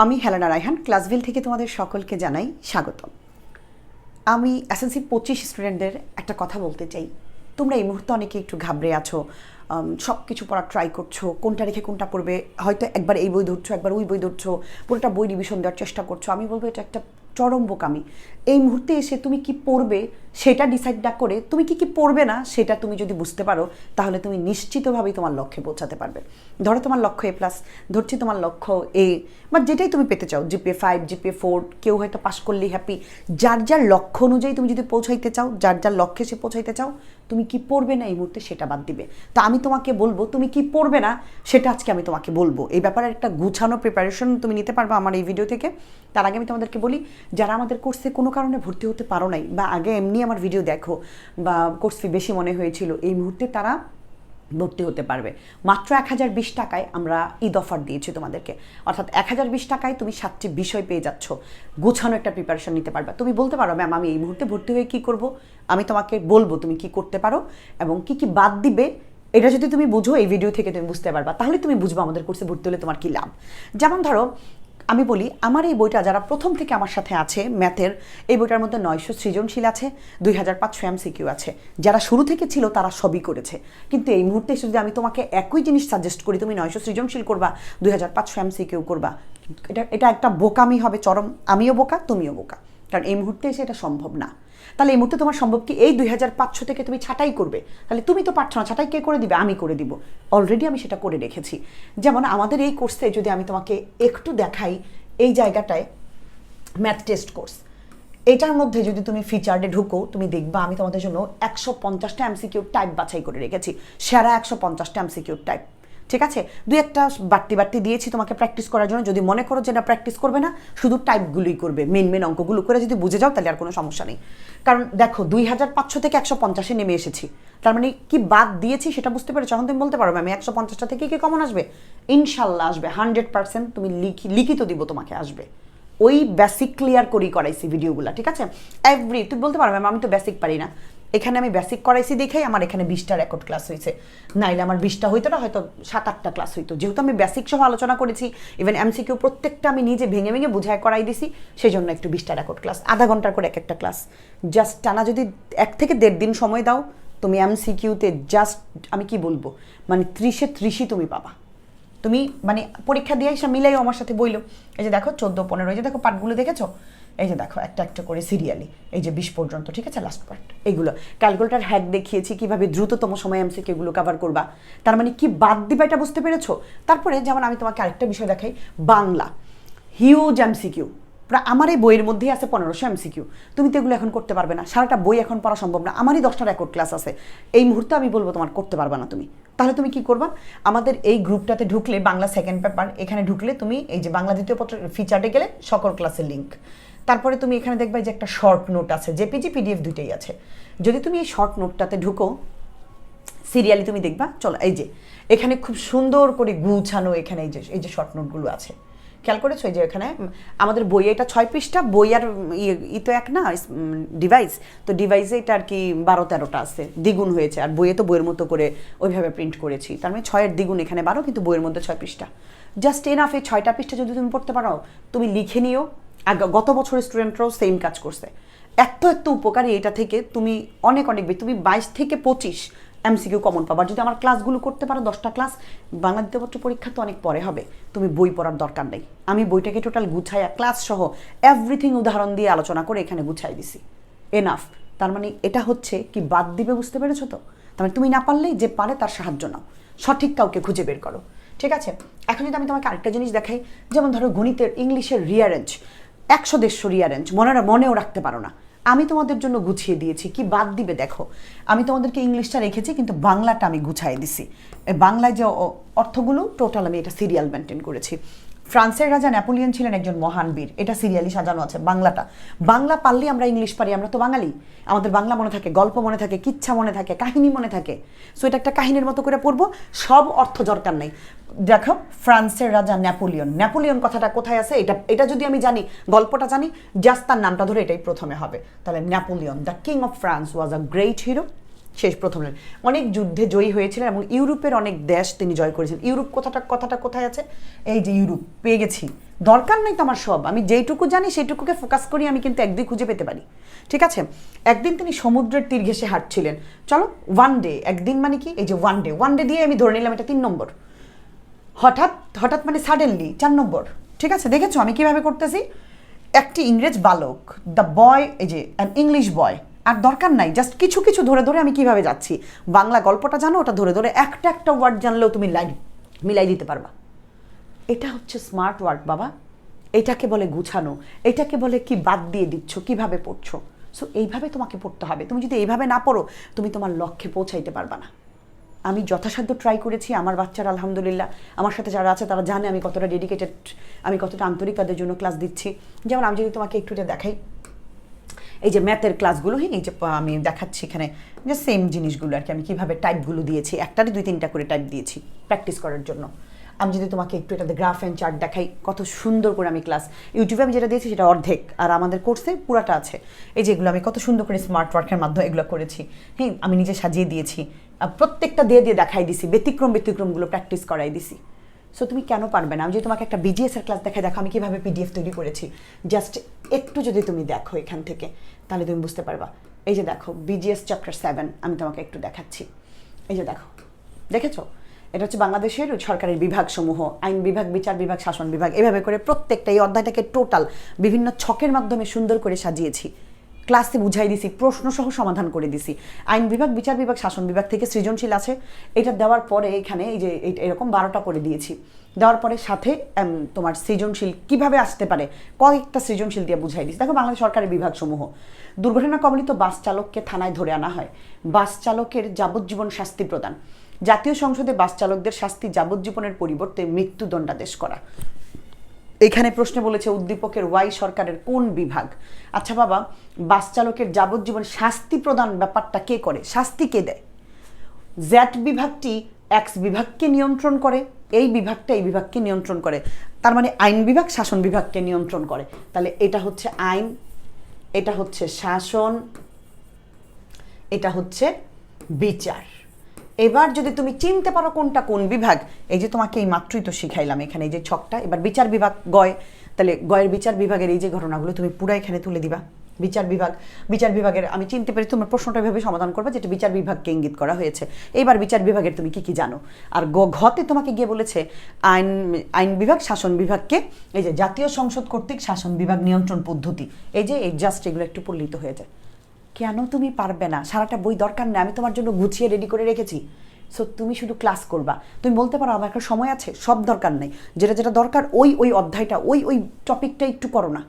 আমি হেলেনা রায়হান ক্লাসভেল থেকে তোমাদের সকলকে জানাই স্বাগত। আমি এসএসসি 25 স্টুডেন্টদের একটা কথা বলতে চাই। তোমরা এই মুহূর্তে অনেকে একটু ঘাবড়ে আছো, সব কিছু পড়ার ট্রাই করছো, কোনটা রেখে কোনটা পড়বে, হয়তো একবার এই বই ধরছো, একবার ওই বই ধরছো, পুরোটা বই রিভিশন দেওয়ার চেষ্টা করছো। আমি বলবো এটা একটা চরম বোকামি। এই মুহূর্তে এসে তুমি কি পড়বে সেটা ডিসাইড না করে তুমি কি পড়বে না সেটা তুমি যদি বুঝতে পারো, তাহলে তুমি নিশ্চিতভাবেই তোমার লক্ষ্যে পৌঁছাতে পারবে। ধরো তোমার লক্ষ্য A+, ধরছি তোমার লক্ষ্য A, বা যেটাই তুমি পেতে চাও, GPA 5, GPA 4, কেউ হয়তো পাশ করলেই হ্যাপি। যার যার লক্ষ্য অনুযায়ী তুমি যদি পৌঁছাইতে চাও, যার যার লক্ষ্যে সে পৌঁছাইতে চাও, তুমি কি পড়বে না এই মুহূর্তে সেটা বাদ দিবে। তা আমি তোমাকে বলবো তুমি কি পড়বে না সেটা আজকে আমি তোমাকে বলবো। এই ব্যাপারে একটা গুছানো প্রিপারেশন তুমি নিতে পারবে আমার এই ভিডিও থেকে। তার আগে আমি তোমাদেরকে বলি, যারা আমাদের কোর্সে কোনো কারণে ভর্তি হতে পারো নাই, বা আগে এমনি আমার ভিডিও দেখো, বা কোর্স ফি বেশি মনে হয়েছিল, এই মুহূর্তে তারা ভর্তি হতে পারবে। মাত্র 1020 টাকায় আমরা ঈদ অফার দিয়েছি তোমাদেরকে। অর্থাৎ 1020 টাকায় তুমি 7টি বিষয় পেয়ে যাচ্ছ, গোছানো একটা প্রিপারেশন নিতে পারবে। তুমি বলতে পারো ম্যাম আমি এই মুহূর্তে ভর্তি হয়ে কী করব, আমি তোমাকে বলবো তুমি কি করতে পারো এবং কি কি বাদ দিবে। এটা যদি তুমি বুঝো, এই ভিডিও থেকে তুমি বুঝতে পারবা, তাহলে তুমি বুঝবো আমাদের কোর্সে ভর্তি হলে তোমার কী লাভ। যেমন ধরো আমি বলি, আমার এই বইটা যারা প্রথম থেকে আমার সাথে আছে ম্যাথের, এই বইটার মধ্যে 900 সৃজনশীল আছে, 2500 MCQ আছে। যারা শুরু থেকে ছিল তারা সবই করেছে, কিন্তু এই মুহূর্তে এসে যদি আমি তোমাকে একই জিনিস সাজেস্ট করি, তুমি 900 সৃজনশীল করবা, 2500 MCQ করবা, এটা একটা বোকামি হবে চরম। আমিও বোকা, তুমিও বোকা, কারণ এই মুহূর্তে এসে এটা সম্ভব না। তাহলে এই মুহূর্তে তোমার সম্ভব কি এই 2500 থেকে তুমি ছাঁটাই করবে? তাহলে তুমি তো পারছো না, ছাঁটাই কে করে দিবে? আমি করে দিব। অলরেডি আমি সেটা করে রেখেছি। যেমন আমাদের এই কোর্সে যদি আমি তোমাকে একটু দেখাই, এই জায়গাটায় ম্যাথ টেস্ট কোর্স, এটার মধ্যে যদি তুমি ফিচার্ডে ঢুকো, তুমি দেখবা আমি তোমাদের জন্য 150টা MCQ টাইপ বাছাই করে রেখেছি, সেরা 150টা MCQ টাইপ। ঠিক আছে, দুই একটা বাড়তি দিয়েছি তোমাকে প্র্যাকটিস করার জন্য। যদি মনে করো যে না প্র্যাকটিস করবে না, শুধু টাইপগুলোই করবে, মেন অঙ্কগুলো করে যদি বুঝে যাও, তাহলে আর কোনো সমস্যা নেই। কারণ দেখো 2500 থেকে 150-এ নেমে এসেছি, তার মানে কি বাদ দিয়েছি সেটা বুঝতে পেরেছো। এখন তুমি বলতে পারো আমি 150টা থেকে কি কমন আসবে? ইনশাল্লাহ আসবে, 100%। তুমি লিখিত দিব তোমাকে আসবে। ওই বেসিক ক্লিয়ার করাইছি ভিডিওগুলো, ঠিক আছে। তুমি বলতে পারো ম্যাম আমি তো বেসিক পারি না। এখানে আমি বেসিক করাইছি দেখেই আমার এখানে 20টা রেকর্ড ক্লাস হয়েছে, নাইলে আমার 20টা হইতো না, হয়তো 7-8টা ক্লাস হইতো। যেহেতু আমি বেসিক সহ আলোচনা করেছি, ইভেন MCQ প্রত্যেকটা আমি নিজে ভেঙে বুঝায় করাই দিছি, সেই জন্য একটু 20টা রেকর্ড ক্লাস, আধা ঘন্টার করে একটা ক্লাস। জাস্ট টানা যদি 1 থেকে 1.5 দিন সময় দাও, তুমি MCQতে জাস্ট আমি কি বলবো, মানে 30-এ 30ই তুমি পাবা। তুমি মানে পরীক্ষা দিয়ে এসে মিলাইও আমার সাথে বইলো, এই যে দেখো 14-15, এই যে দেখো পার্টগুলো দেখেছো, এই যে দেখো একটা করে সিরিয়ালি, এই যে 20 পর্যন্ত, ঠিক আছে, লাস্ট পার্ট। এইগুলো ক্যালকুলেটার হ্যাক দেখিয়েছি কিভাবে দ্রুততম সময় MCQগুলো কভার করবা। তার মানে কি বাদ দিবা এটা বুঝতে পেরেছো। তারপরে যেমন আমি তোমাকে আরেকটা বিষয় দেখাই, বাংলা হিউজ MCQ, প্রায় আমার এই বইয়ের মধ্যেই আছে 1500 MCQ। তুমি তো এগুলো এখন করতে পারবে না, সারাটা বই এখন পড়া সম্ভব না। আমারই 10টা রেকর্ড ক্লাস আছে, এই মুহূর্তে আমি বলবো তোমার করতে পারবে না তুমি। তাহলে তুমি কি করবা, আমাদের এই গ্রুপটাতে ঢুকলে, বাংলা সেকেন্ড পেপার এখানে ঢুকলে, তুমি এই যে বাংলা দ্বিতীয় পত্র ফিচার্টে গেলে সকল ক্লাসের লিঙ্ক, তারপরে তুমি এখানে দেখবা যে একটা শর্ট নোট আছে, জেপিজি PDF দুইটাই আছে। যদি তুমি এই শর্ট নোটটাতে ঢুকো, সিরিয়ালি তুমি দেখবা, চলো এই যে এখানে খুব সুন্দর করে গুছানো, এখানে এই যে শর্ট নোটগুলো আছে, খেয়াল করেছো? এই যে এখানে আমাদের বইয়ে এটা 6 পৃষ্ঠা, বই আর ই তো এক না, ডিভাইস তো ডিভাইসে এটা আর কি 12-13টা আছে, দ্বিগুণ হয়েছে। আর বইয়ে তো বইয়ের মতো করে ওইভাবে প্রিন্ট করেছি, তার মানে 6-এর দ্বিগুণ, এখানে 12, কিন্তু বইয়ের মধ্যে 6 পৃষ্ঠা। Just enough. এই 6টা পৃষ্ঠা যদি তুমি পড়তে পারো, তুমি লিখে নিও। গত বছরের স্টুডেন্টরাও সেম কাজ করছে। এত উপকারী এটা থেকে, তুমি অনেক তুমি 22 থেকে 25 MCQ কমন পাবার যদি আমার ক্লাসগুলো করতে পারো। 10টা ক্লাস বাংলা দ্বিতীয় পত্র পরীক্ষা তো অনেক পরে হবে, তুমি বই পড়ার দরকার নেই। আমি বইটাকে টোটাল গুছাইয়া ক্লাস সহ এভরিথিং উদাহরণ দিয়ে আলোচনা করে এখানে গুছাই দিছি, এনাফ। তার মানে এটা হচ্ছে কি বাদ দিবে, বুঝতে পেরেছো তো? তার মানে তুমি না পারলেই যে পারে তার সাহায্য নাও, সঠিক কাউকে খুঁজে বের করো, ঠিক আছে। এখন যদি আমি তোমাকে আরেকটা জিনিস দেখাই, যেমন ধরো গণিতের, ইংলিশের রিয়ারেঞ্জ, 100-150 রিয়ারেঞ্জ মনেও রাখতে পারো না, আমি তোমাদের জন্য গুছিয়ে দিয়েছি। কি বাদ দিবে দেখো, আমি তোমাদেরকে ইংলিশটা রেখেছি, কিন্তু বাংলাটা আমি গুছাই দিছি। বাংলায় যে অর্থগুলো টোটাল আমি এটা সিরিয়াল মেনটেন করেছি। ফ্রান্সের রাজা নেপোলিয়ন ছিলেন একজন মহান বীর, এটা সিরিয়ালি সাজানো আছে। বাংলা পারলেই আমরা ইংলিশ পারি, আমরা তো বাঙালি, আমাদের বাংলা মনে থাকে, গল্প মনে থাকে, কিচ্ছা মনে থাকে, কাহিনী মনে থাকে। সো এটা একটা কাহিনীর মতো করে পড়বো, সব অর্থ দরকার নেই। দেখো ফ্রান্সের রাজা নেপোলিয়ন কথাটা কোথায় আছে, এটা যদি আমি জানি, গল্পটা জানি, জাস্ট তার নামটা ধরে এটাই প্রথমে হবে। তাহলে Napoleon, the king of France, was a great hero. শেষ প্রথম লাইন, অনেক যুদ্ধে জয়ী হয়েছিলেন এবং ইউরোপের অনেক দেশ তিনি জয় করেছেন। ইউরোপ কথাটা কোথায় আছে? এই যে ইউরোপ, পেয়ে গেছি। দরকার নাই তো আমার সব, আমি যেইটুকু জানি সেইটুকুকে ফোকাস করি, আমি কিন্তু একদিন খুঁজে পেতে পারি। ঠিক আছে, একদিন তিনি সমুদ্রের তীর ঘেঁষে হাঁটছিলেন। চলো ওয়ান ডে, একদিন মানে কি, এই যে ওয়ান ডে দিয়ে আমি ধরে নিলাম এটা 3 নম্বর। হঠাৎ মানে সাডেনলি 4 নম্বর। ঠিক আছে, দেখেছো আমি কিভাবে করতেছি? একটি ইংরেজ বালক, দ্য বয়, এই যে অ্যান ইংলিশ বয়। আর দরকার নাই, জাস্ট কিছু কিছু ধরে ধরে আমি কিভাবে যাচ্ছি। বাংলা গল্পটা জানো, ওটা ধরে ধরে একটা ওয়ার্ড জানলেও তুমি লাইন মিলাই দিতে পারবা। এটা হচ্ছে স্মার্ট ওয়ার্ক বাবা, এটাকে বলে গুছানো, এটাকে বলে কি বাদ দিয়ে দিচ্ছ, কিভাবে পড়ছো। সো এইভাবে তোমাকে পড়তে হবে। তুমি যদি এইভাবে না পড়ো, তুমি তোমার লক্ষ্যে পৌঁছাইতে পারবা না। আমি যথাসাধ্য ট্রাই করেছি, আমার বাচ্চারা আলহামদুলিল্লাহ, আমার সাথে যারা আছে তারা জানে আমি কতটা ডেডিকেটেড, আমি কতটা আন্তরিক তাদের জন্য ক্লাস দিচ্ছি। যেমন আমি যদি তোমাকে একটু দেখাই, এই যে ম্যাথের ক্লাসগুলো, হ্যাঁ, এই যে আমি দেখাচ্ছি এখানে যে সেম জিনিসগুলো আর কি, আমি কীভাবে টাইপগুলো দিয়েছি, একটারে 2-3টা করে টাইপ দিয়েছি প্র্যাকটিস করার জন্য। আমি যদি তোমাকে একটু এটাতে গ্রাফ অ্যান্ড চার্ট দেখাই, কত সুন্দর করে আমি ক্লাস ইউটিউবে আমি যেটা দিয়েছি সেটা অর্ধেক, আর আমাদের কোর্সে পুরাটা আছে। এই যেগুলো আমি কত সুন্দর করে স্মার্ট ওয়ার্কের মাধ্যমে এগুলো করেছি, হ্যাঁ, আমি নিজে সাজিয়ে দিয়েছি, প্রত্যেকটা দিয়ে দেখাই দিছি, ব্যতিক্রমগুলো প্র্যাকটিস করাই দিছি। সো তুমি কেন পারবে না? আমি যদি তোমাকে একটা বিজিএসের ক্লাস দেখাই, দেখো আমি কীভাবে পিডিএফ তৈরি করেছি, জাস্ট একটু যদি তুমি দেখো এখান থেকে, তাহলে তুমি বুঝতে পারবা। এই যে দেখো বিজিএস চ্যাপ্টার 7 আমি তোমাকে একটু দেখাচ্ছি। এই যে দেখো, দেখেছো? এটা হচ্ছে বাংলাদেশের সরকারের বিভাগসমূহ, আইন বিভাগ, বিচার বিভাগ, শাসন বিভাগ, এভাবে করে প্রত্যেকটা এই অধ্যায়টাকে টোটাল বিভিন্ন ছকের মাধ্যমে সুন্দর করে সাজিয়েছি, ক্লাসে বুঝাই দিছি, প্রশ্নসহ সমাধান করে দিছি। আইন বিভাগ, বিচার বিভাগ, শাসন বিভাগ থেকে সৃজনশীল আছে, এটা দেওয়ার পরে এখানে এই যে এরকম 12টা করে দিয়েছি। দেওয়ার পরে সাথে তোমার সৃজনশীল কিভাবে আসতে পারে কয়েকটা সৃজনশীল দিয়ে বুঝাই দিছি। দেখো বাংলাদেশ সরকারের বিভাগসমূহ, দুর্ঘটনা কবলিত বাস চালককে থানায় ধরে আনা হয়, বাস চালকের যাবজ্জীবন শাস্তি প্রদান, জাতীয় সংসদে বাস চালকদের শাস্তি যাবজ্জীবনের পরিবর্তে মৃত্যুদণ্ডাদেশ করা। এখানে প্রশ্নে বলেছে উদ্দীপকের ওয়াই সরকারের কোন বিভাগ? আচ্ছা বাবা, বাস চালকের যাবজ্জীবন শাস্তি প্রদান ব্যাপারটা কে করে? শাস্তি কে দেয়? জেড বিভাগটি এক্স বিভাগকে নিয়ন্ত্রণ করে, এই বিভাগটা এই বিভাগকে নিয়ন্ত্রণ করে, তার মানে আইন বিভাগ শাসন বিভাগকে নিয়ন্ত্রণ করে। তাহলে এটা হচ্ছে আইন, এটা হচ্ছে শাসন, এটা হচ্ছে বিচার। এবার যদি তুমি চিনতে পারো কোনটা কোন বিভাগ, এই যে তোমাকে এই মাত্রই তো শিখাইলাম এখানে এই যে ছকটা, এবার বিচার বিভাগ গয়, তাহলে গয়ের বিচার বিভাগের এই যে ঘটনাগুলো তুমি পুরো এখানে তুলে দিবা। বিচার বিভাগের আমি চিনতে পারি, তোমার প্রশ্নটা ভেবে সমাধান করবে যেটা বিচার বিভাগকে ইঙ্গিত করা হয়েছে। এবার বিচার বিভাগের তুমি কি কি জানো। আর ঘতে তোমাকে গিয়ে বলেছে আইন বিভাগ শাসন বিভাগকে এই যে জাতীয় সংসদ কর্তৃক শাসন বিভাগ নিয়ন্ত্রণ পদ্ধতি, এই যে এই জাস্ট এগুলো একটু পল্লিত হয়ে যায়। কেন তুমি পারবে না? সারাটা বই দরকার নেই, আমি তোমার জন্য গুছিয়ে রেডি করে রেখেছি। সো তুমি শুধু ক্লাস করবা। তুমি বলতে পারো আমার একটা সময় আছে, সব দরকার নেই, যেটা দরকার ওই অধ্যায়টা ওই টপিকটা একটু করো না,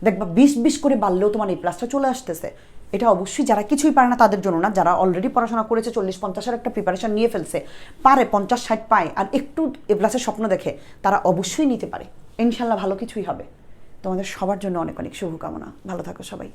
দেখবা 20 করে বাড়লেও তোমার এই প্লাসটা চলে আসতেছে। এটা অবশ্যই যারা কিছুই পারে না তাদের জন্য না, যারা অলরেডি পড়াশোনা করেছে 40-50-এর একটা প্রিপারেশন নিয়ে ফেলছে, পারে 50-60 পায় আর একটু এ প্লাসের স্বপ্ন দেখে, তারা অবশ্যই নিতে পারে। ইনশাল্লাহ ভালো কিছুই হবে। তোমাদের সবার জন্য অনেক অনেক শুভকামনা। ভালো থাকো সবাই।